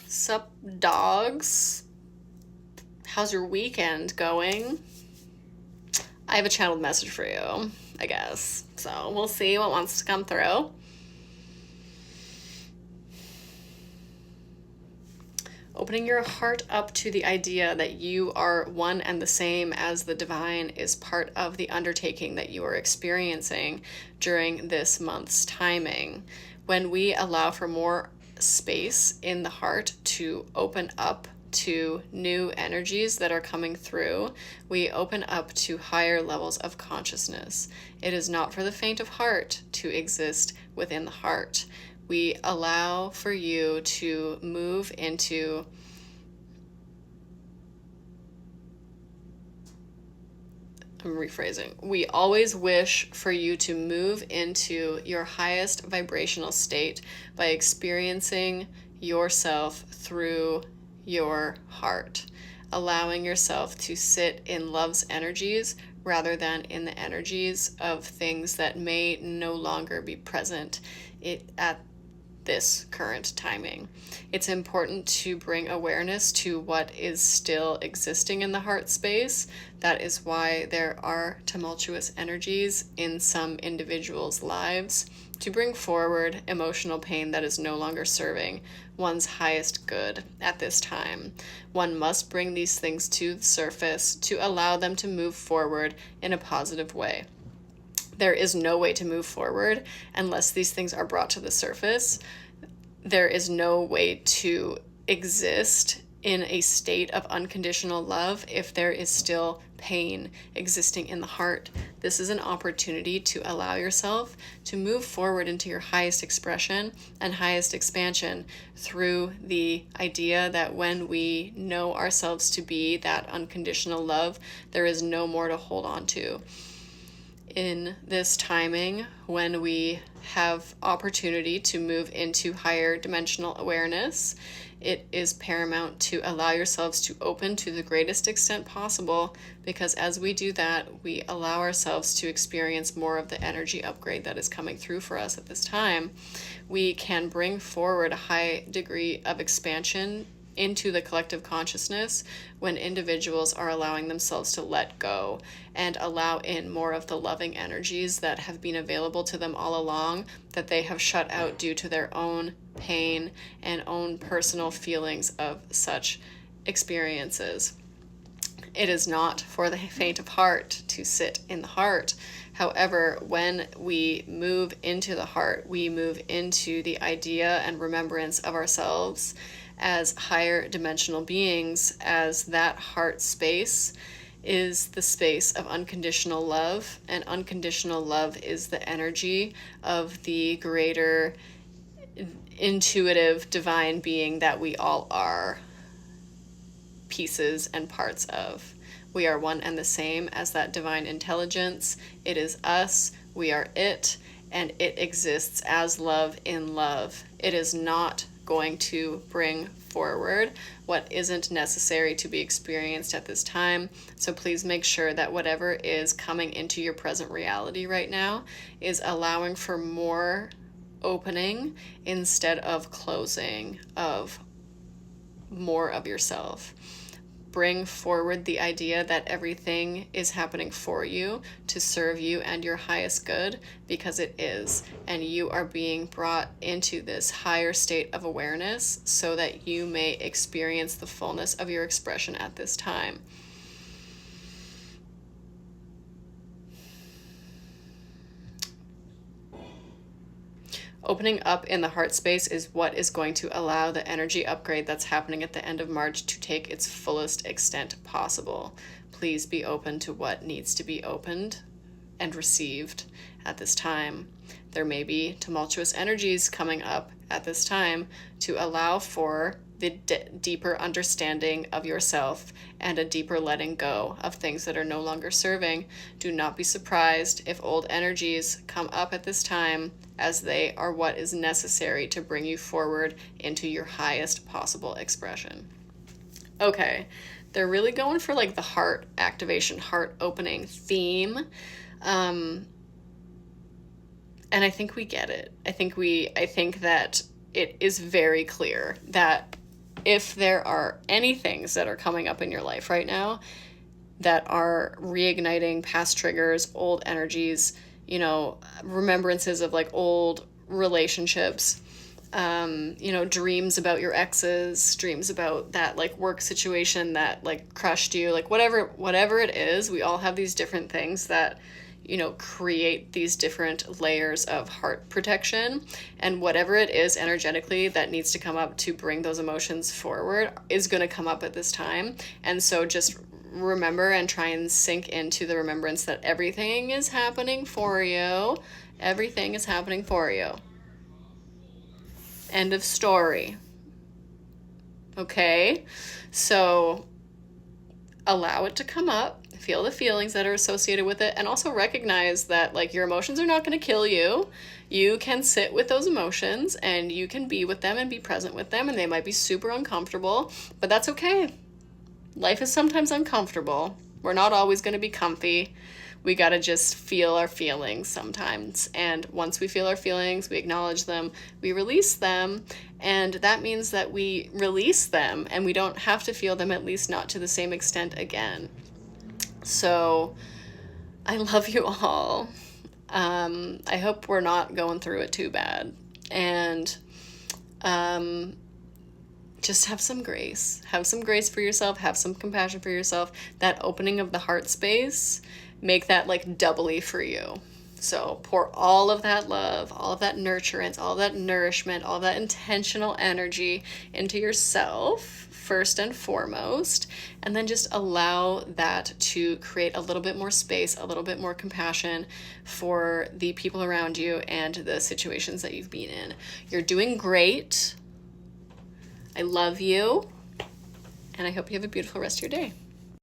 Sup, dogs? How's your weekend going? I have a channeled message for you, I guess. So we'll see what wants to come through. Opening your heart up to the idea that you are one and the same as the divine is part of the undertaking that you are experiencing during this month's timing. When we allow for more space in the heart to open up to new energies that are coming through, we open up to higher levels of consciousness. It is not for the faint of heart to exist within the heart. We allow for you to move into I'm rephrasing. We always wish for you to move into your highest vibrational state by experiencing yourself through your heart, allowing yourself to sit in love's energies rather than in the energies of things that may no longer be present at this current timing. It's important to bring awareness to what is still existing in the heart space. That is why there are tumultuous energies in some individuals' lives to bring forward emotional pain that is no longer serving one's highest good at this time. One must bring these things to the surface to allow them to move forward in a positive way. There is no way to move forward unless these things are brought to the surface. There is no way to exist in a state of unconditional love if there is still pain existing in the heart. This is an opportunity to allow yourself to move forward into your highest expression and highest expansion through the idea that when we know ourselves to be that unconditional love, there is no more to hold on to. In this timing, when we have opportunity to move into higher dimensional awareness, it is paramount to allow yourselves to open to the greatest extent possible, because as we do that, we allow ourselves to experience more of the energy upgrade that is coming through for us at this time. We can bring forward a high degree of expansion into the collective consciousness when individuals are allowing themselves to let go and allow in more of the loving energies that have been available to them all along, that they have shut out due to their own pain and own personal feelings of such experiences. It is not for the faint of heart to sit in the heart. However, when we move into the heart, we move into the idea and remembrance of ourselves as higher dimensional beings, as that heart space is the space of unconditional love, and unconditional love is the energy of the greater intuitive divine being that we all are pieces and parts of. We are one and the same as that divine intelligence. It is us, we are it, and it exists as love in love. It is not going to bring forward what isn't necessary to be experienced at this time. So please make sure that whatever is coming into your present reality right now is allowing for more opening instead of closing of more of yourself. Bring forward the idea that everything is happening for you to serve you and your highest good, because it is, and you are being brought into this higher state of awareness so that you may experience the fullness of your expression at this time. Opening up in the heart space is what is going to allow the energy upgrade that's happening at the end of March to take its fullest extent possible. Please be open to what needs to be opened and received at this time. There may be tumultuous energies coming up at this time to allow for the deeper understanding of yourself and a deeper letting go of things that are no longer serving. Do not be surprised if old energies come up at this time, as they are what is necessary to bring you forward into your highest possible expression. Okay, they're really going for like the heart activation, heart opening theme. And I think we get it. I think that it is very clear that if there are any things that are coming up in your life right now that are reigniting past triggers, old energies, you know, remembrances of like old relationships, you know, dreams about your exes, dreams about that like work situation that like crushed you, like whatever it is, we all have these different things that, you know, create these different layers of heart protection. And whatever it is energetically that needs to come up to bring those emotions forward is going to come up at this time. And so just remember and try and sink into the remembrance that everything is happening for you. Everything is happening for you. End of story. Okay? So allow it to come up, feel the feelings that are associated with it, and also recognize that like your emotions are not going to kill you. You can sit with those emotions and you can be with them and be present with them, and they might be super uncomfortable, but that's okay. Life is sometimes uncomfortable. We're not always going to be comfy. We got to just feel our feelings sometimes. And once we feel our feelings, we acknowledge them, we release them. And that means that we release them and we don't have to feel them, at least not to the same extent again. So I love you all. I hope we're not going through it too bad. And just have some grace. Have some grace for yourself. Have some compassion for yourself. That opening of the heart space, make that like doubly for you. So pour all of that love, all of that nurturance, all of that nourishment, all of that intentional energy into yourself first and foremost, and then just allow that to create a little bit more space, a little bit more compassion for the people around you and the situations that you've been in. You're doing great. I love you, and I hope you have a beautiful rest of your day.